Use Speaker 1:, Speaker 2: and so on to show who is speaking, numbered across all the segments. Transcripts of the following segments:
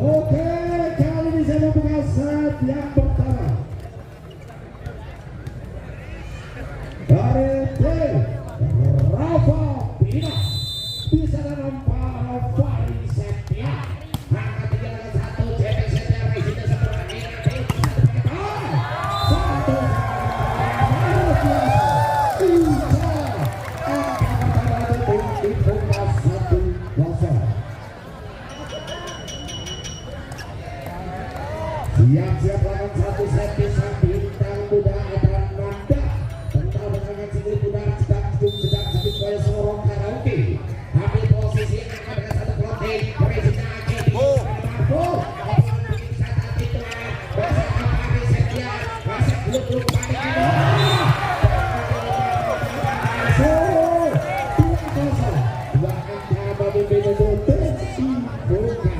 Speaker 1: Oke, kali ini saya membuka set yang pertama dari tim Rafa Pina. Bisa dalam Fahri Setia. Angkat 3-1 JP Setia Reisida seperti ini. Satu siap-siap lawan satu set pisang bintang muda Adnan Nanda. Tentang dengan sedikit pudar sedang kaya sorong karaoke. Ambil posisi angkat dengan satu kloting. Presiden Akedi Marco. Satu itu bahasa Fahri Setia. Bahasa belum panik ini. Dua angka bagi Benedo Iboga.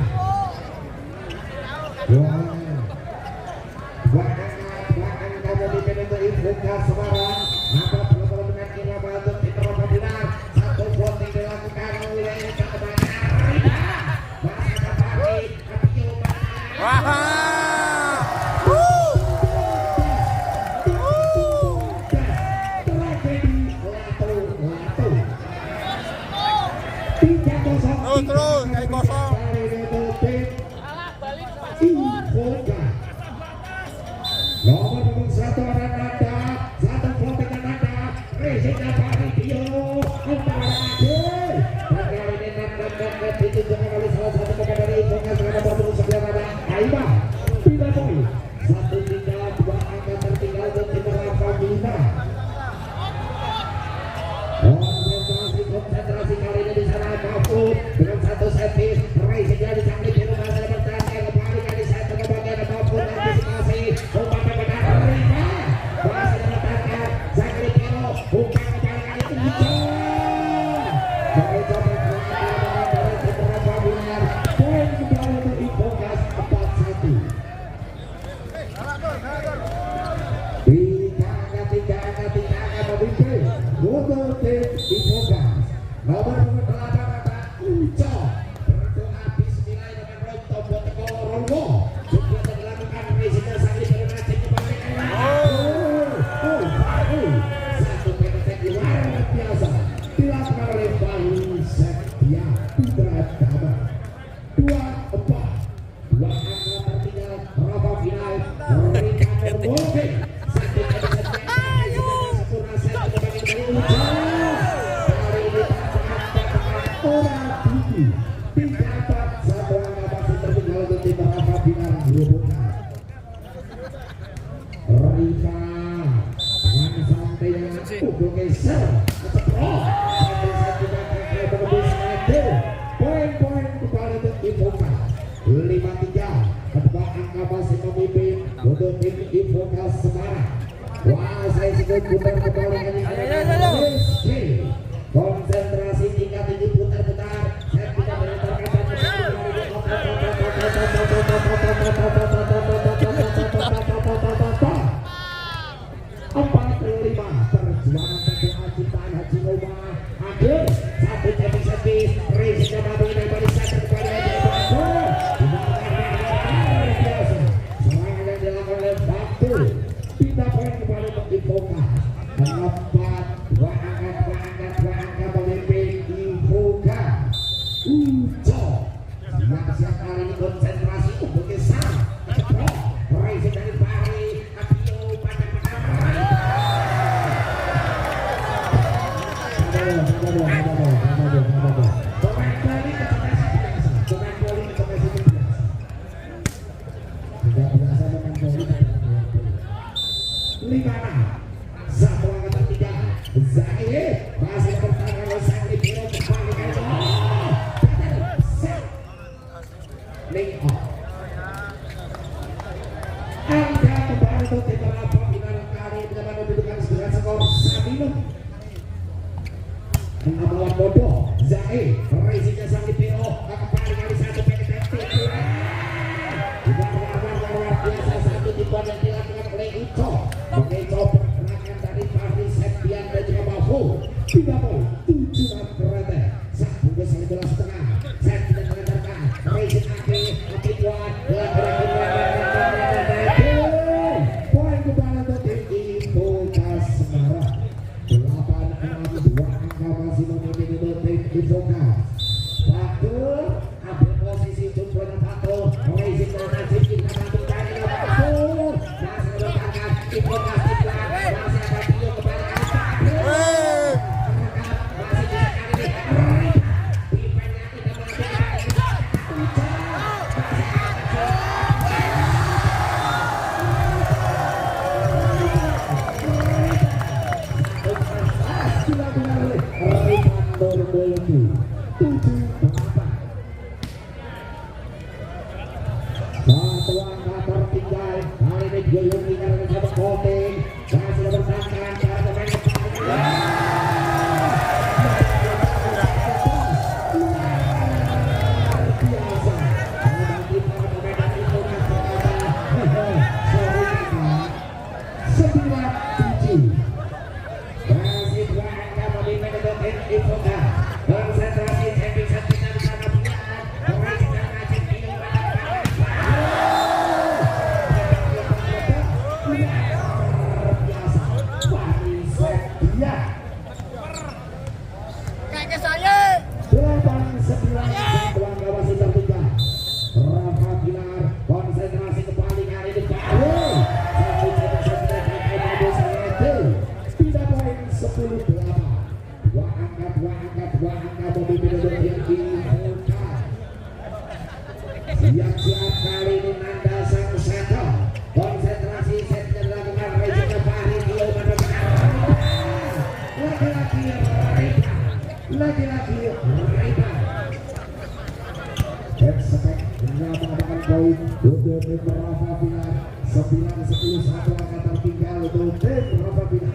Speaker 1: Buka Semarang, maka perlu dengan kira batu di Rafa Pina. Satu floating dilakukan oleh kebanyakan bahasa Fahri
Speaker 2: terus kayak kosong.
Speaker 1: Nomor punggung 1 ada Nanda, satu floating Nanda, Resida Fahri Tio, antara Ade. Dan kali ini Nanda ditunjukkan oleh salah satu pemain dari Iboga sekarang nomor 9 ada Aiba. Pina Boy, 1-3, 2 angka tertinggal untuk tim Rafa Pina. Konsentrasi kali ini di sana Mahfud dengan satu servis. Resida disangkut di rumah saya bertanya kembali kali saya tengah bagian Mahfud antisipasi. Umpan benar Rima. Masih meletakkan Zakri Pino. Umpan kembali kali itu hijau. Dari coba dari beberapa bulan. Poin kembali untuk Iboga 4-1. Tiga angka memimpin untuk tim Iboga. Nomor 8 ada Uco. Berdoa bismillah dengan Ronto buat Tegolo Rongo. Juga dilakukan Resida Sangri Bernacik kembali. Satu penetek luar biasa dilakukan oleh Fahri Setia Putra Dama. 2-4. 2 angka tertinggal Rafa Final. Memberikan booking. Satu penetek sempurna set kembali dari Uco. Orang tinggi 3-4. Satu angka masih tertinggal untuk tim Rafa Pina berhubungan. Riva dengan santai dengan pukul geser ceprot satu juga kakek menembus meter. Poin-poin kembali untuk Iboga 5-3. Kedua angka masih memimpin untuk tim Iboga Semarang. Wah, saya sebut putar kembali Rizky. Konsentrasi 3-7 putar-putar. Saya tidak menentukan perjuangan terdoa ciptaan Haji Omar hadir. Satu jemput servis Resida Babi dari Satu kembali Haji Omar. Luar biasa serangan yang dilakukan oleh Batu. 3 poin kembali untuk Iboga. poin untuk tim Rafabian. 9-10 satu angka tertinggal untuk tim Rafabian.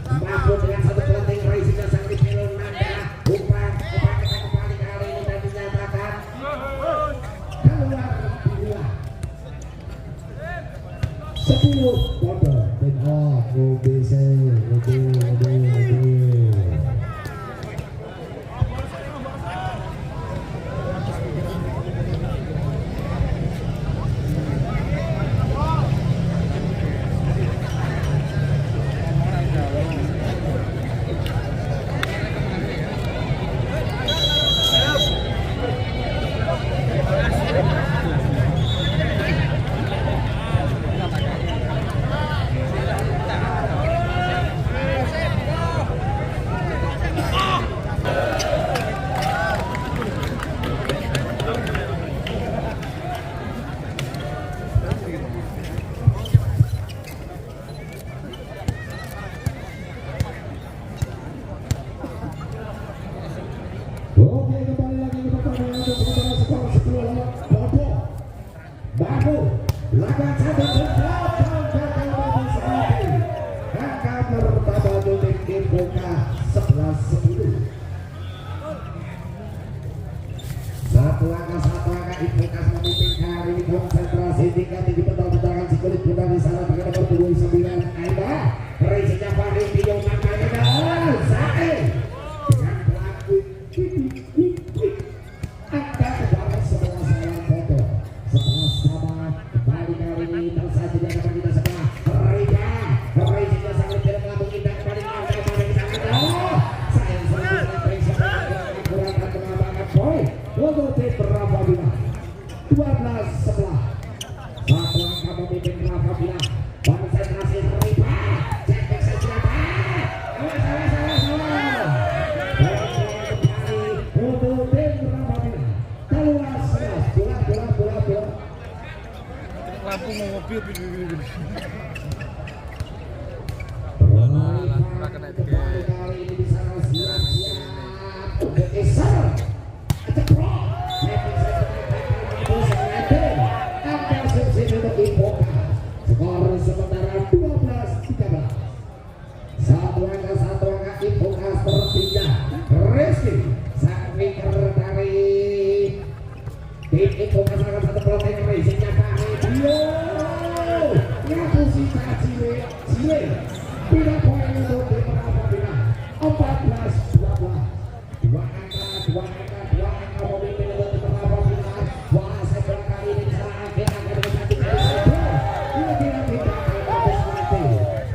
Speaker 1: Mampu dengan satu pelanting Raisinya sang dipilih Nanda umpan kita kembali kali ini dan dinyatakan keluar 10 quarter dan OBC. Oke, kembali lagi ke pertandingan untuk sementara skor 10 Bobo. Baru lakukan satu angka pertama untuk tim Boka 11-10. Satu angka Ipoka memimpin kali ini konsentrasi tingkat tinggi betul-betul si kulit muda di sana pakai nomor 29 Aida Reisinya Fahri Dio Makanya Sae dengan pelaku angka kebaran 11 salam foto 11 sama kembali kali ini tersaji di hadapan kita semua Reisinya sangat tidak melambung indah kembali angka pada kita sayang selalu Reisinya kurangkan penambangan poin untuk tim Rafabian 12-11. Satu angka memimpin Rafabian konsentrasi Ripa cek senjata untuk tim Rafabian keluar 11 bola
Speaker 2: lampu mau mobil
Speaker 1: kali ini di sana siap-siap untuk Isar skor sementara 12-13. Satu angka Ipokas tertinggal Rizky sang winger dari tim Ipokas akan satu pelatih Rizky-nya Fahri Dio ngaku sisa Cile tidak poin untuk tim Rafabian 14-12. Dua angka memimpin untuk tim Rafabian. Wah, sebelah kali ini salah akhir angka dengan satu kali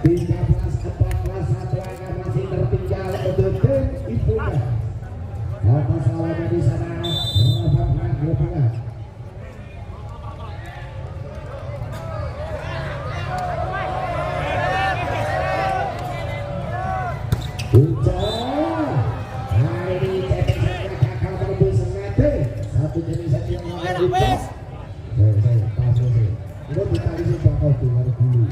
Speaker 1: 13-14 satu angka masih tertinggal untuk tim Ipoka. Apa salahnya di sana Rafabian. Hari ini cetek kakak menembus sengaja satu jenis yang menembus. Saya pas ini. Ini kita ini bakal dengar dulu.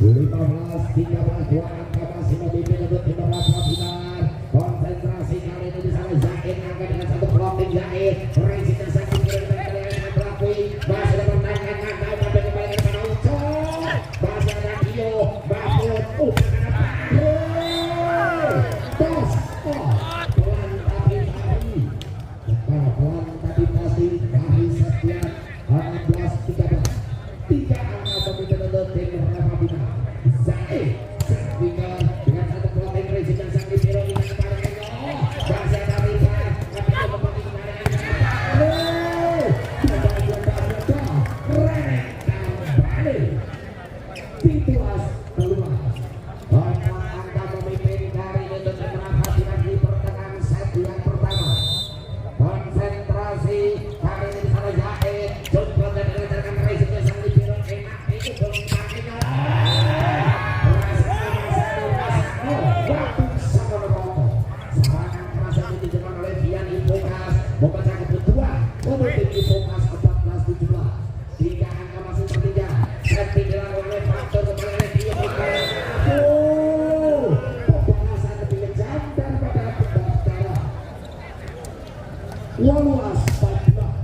Speaker 1: 15-13 dua angka masih memimpin untuk tim Rafabian. Konsentrasi kali ini di sana Zain angka dengan satu blocking Zain. Reisinya sakit kiri dan kalian yang berlaku masih ada pertandingan angka tapi kembali kepada Ucok. Masih ada Dio Mahfud. Pelan tapi pasti dari Septian 16-13. 3 angka memimpin untuk tim Rafabian. Zain Septian dengan satu pelatih Reisinya sang dipilih dengan kepada Eno. Masih ada Rita tapi itu kembali kepada Tituas keluar. Angka memimpin dari untuk tim Rafabian di pertengahan set yang pertama. Konsentrasi kali ini sana Zaid coba dan dilancarkan Reisinya sang dipilih enak itu belum kakinya waktu sama merokok serangan keras yang ditunjukkan oleh Bian Ipokas membaca kedua untuk tim Ipokas 14-17. 3 angka masih tertinggal set digelar oleh faktor kembali oleh Dio Ipokas. Pembalasan lebih kejam daripada pendaftaran. 18-14.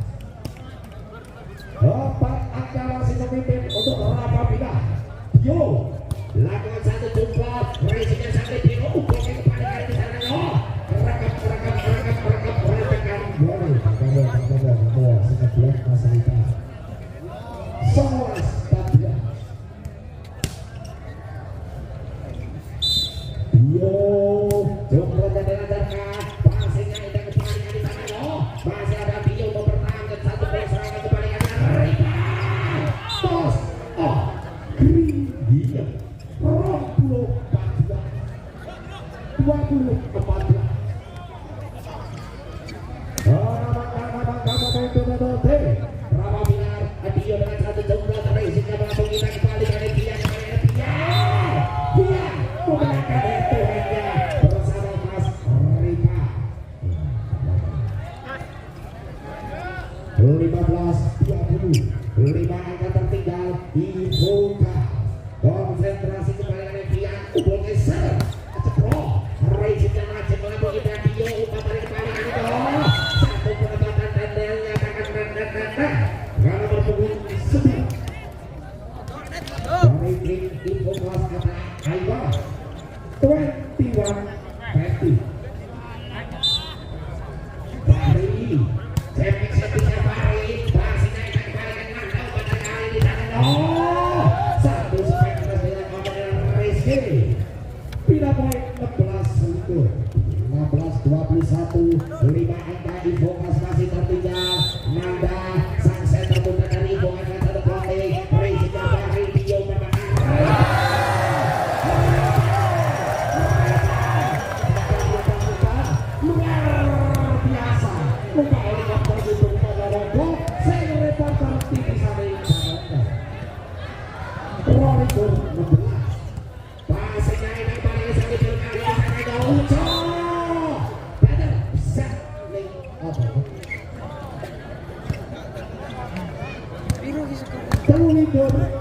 Speaker 1: Lima angka tertinggal dibuka. Konsentrasi kembali dari pihak Ubon geser. Ceprok. Racingnya macet melampau kita Dio. Umpan tarik kembali ini dong. Satu penempatan tandanya akan tanda. Karena berpunggung sebelah. Dari tim Info Kelas kata Aiwa 21-20. Bari Sepik-sepiknya Bari masih naik kembali dengan pada kali di sana. Satu sepik terus dengan Omar Rizky. Pindah poin 16-21. 5 angka Info Kelas masih tertinggal. Nanda sang center putra dari Info angka satu pelatih. Rizky Bari Dio
Speaker 2: Biru di sekolah.